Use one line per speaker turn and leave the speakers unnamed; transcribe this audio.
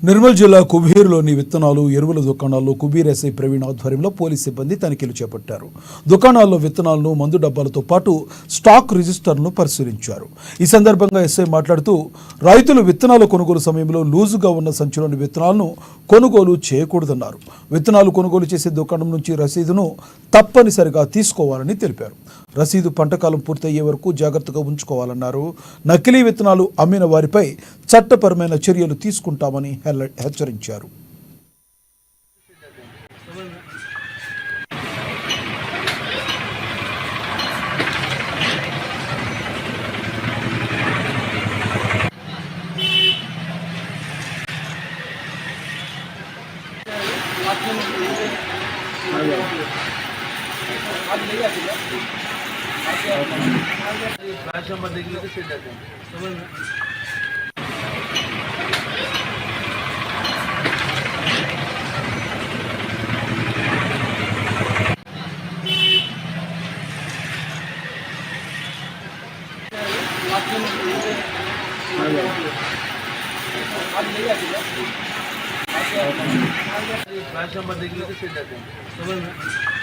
నిర్మల్ జిల్లా కుబీర్లోని విత్తనాలు ఎరువుల దుకాణాల్లో కుబీర్ ఎస్ఐ ప్రవీణ్ ఆధ్వర్యంలో పోలీస్ సిబ్బంది తనిఖీలు చేపట్టారు. దుకాణాల్లో విత్తనాలను, మందు డబ్బాలతో పాటు స్టాక్ రిజిస్టర్ను పరిశీలించారు. ఈ సందర్భంగా ఎస్ఐ మాట్లాడుతూ రైతులు విత్తనాల కొనుగోలు సమయంలో లూజుగా ఉన్న సంచులోని విత్తనాలను కొనుగోలు చేయకూడదన్నారు. విత్తనాలు కొనుగోలు చేసే దుకాణం నుంచి రసీదును తప్పనిసరిగా తీసుకోవాలని తెలిపారు. రసీదు పంటకాలం పూర్తయ్యే వరకు జాగ్రత్తగా ఉంచుకోవాలన్నారు. నకిలీ విత్తనాలు అమ్మిన వారిపై చట్టపరమైన చర్యలు తీసుకుంటామని హెచ్చరించారు.
फ्लैश नंबर देख लेते